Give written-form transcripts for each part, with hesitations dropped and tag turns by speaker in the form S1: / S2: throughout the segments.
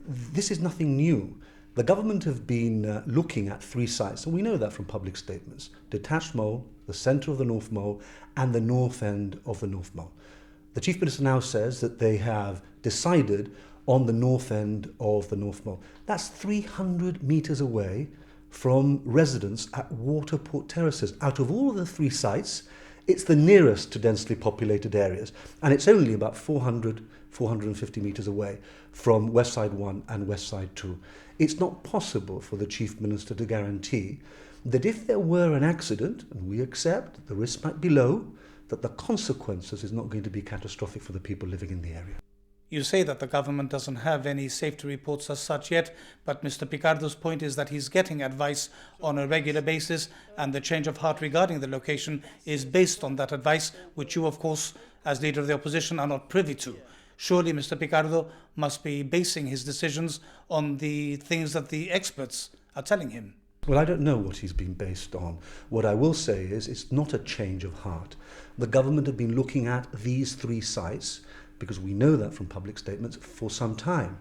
S1: This is nothing new. The government have been looking at 3 sites, and we know that from public statements: detached mole, the centre of the North Mole, and the north end of the North Mole. The Chief Minister now says that they have decided on the north end of the North Mole. That's 300 metres away from residents at Waterport Terraces. Out of all of the 3 sites, it's the nearest to densely populated areas, and it's only about 450 metres away from West Side 1 and West Side 2. It's not possible for the Chief Minister to guarantee that if there were an accident, and we accept the risk might be low, that the consequences is not going to be catastrophic for the people living in the area.
S2: You say that the government doesn't have any safety reports as such yet, but Mr Picardo's point is that he's getting advice on a regular basis, and the change of heart regarding the location is based on that advice, which you, of course, as Leader of the Opposition, are not privy to. Surely Mr Picardo must be basing his decisions on the things that the experts are telling him.
S1: Well, I don't know what he's been based on. What I will say is it's not a change of heart. The government have been looking at these 3 sites, because we know that from public statements, for some time.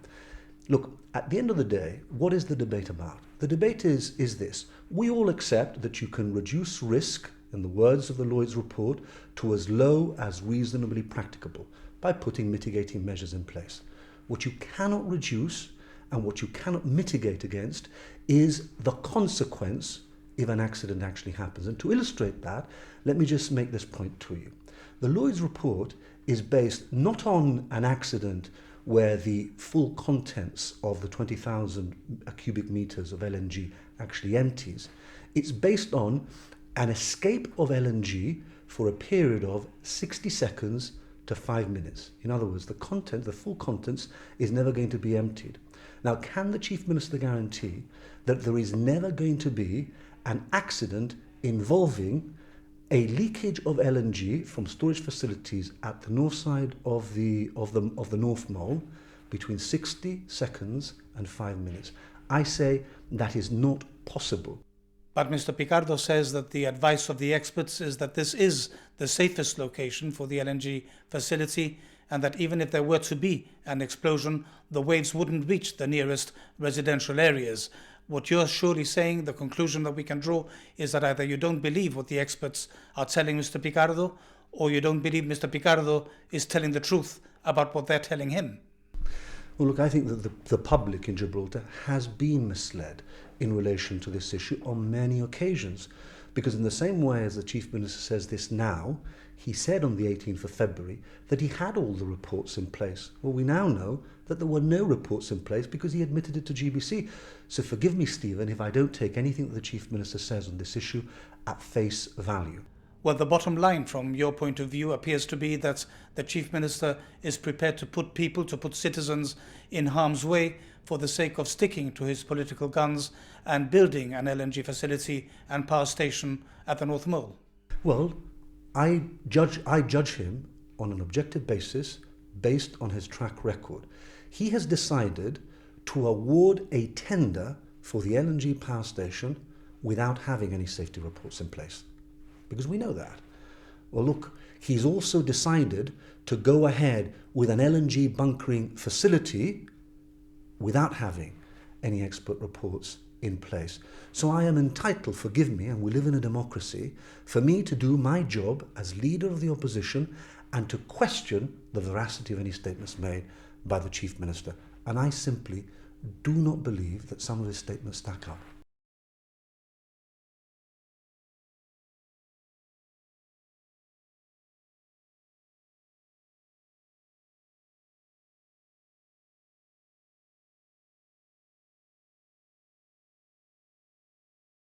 S1: Look, at the end of the day, what is the debate about? The debate is this. We all accept that you can reduce risk, in the words of the Lloyd's report, to as low as reasonably practicable by putting mitigating measures in place. What you cannot reduce and what you cannot mitigate against is the consequence if an accident actually happens. And to illustrate that, let me just make this point to you. The Lloyd's report is based not on an accident where the full contents of the 20,000 cubic meters of LNG actually empties. It's based on an escape of LNG for a period of 60 seconds to 5 minutes. In other words, the full contents is never going to be emptied. Now, can the Chief Minister guarantee that there is never going to be an accident involving a leakage of LNG from storage facilities at the north side of the North Mole between 60 seconds and 5 minutes? I say that is not possible.
S2: But Mr Picardo says that the advice of the experts is that this is the safest location for the LNG facility, and that even if there were to be an explosion, the waves wouldn't reach the nearest residential areas. What you're surely saying, the conclusion that we can draw, is that either you don't believe what the experts are telling Mr Picardo, or you don't believe Mr Picardo is telling the truth about what they're telling him.
S1: Well, look, I think that the public in Gibraltar has been misled in relation to this issue on many occasions, because in the same way as the Chief Minister says this now, he said on the 18th of February that he had all the reports in place. Well, we now know that there were no reports in place because he admitted it to GBC. So forgive me, Stephen, if I don't take anything that the Chief Minister says on this issue at face value.
S2: Well, the bottom line from your point of view appears to be that the Chief Minister is prepared to put citizens in harm's way for the sake of sticking to his political guns and building an LNG facility and power station at the North Mole.
S1: Well, I judge him on an objective basis based on his track record. He has decided to award a tender for the LNG power station without having any safety reports in place, because we know that. Well, look, he's also decided to go ahead with an LNG bunkering facility without having any expert reports in place. So I am entitled, forgive me, and we live in a democracy, for me to do my job as Leader of the Opposition and to question the veracity of any statements made by the Chief Minister. And I simply do not believe that some of his statements stack up.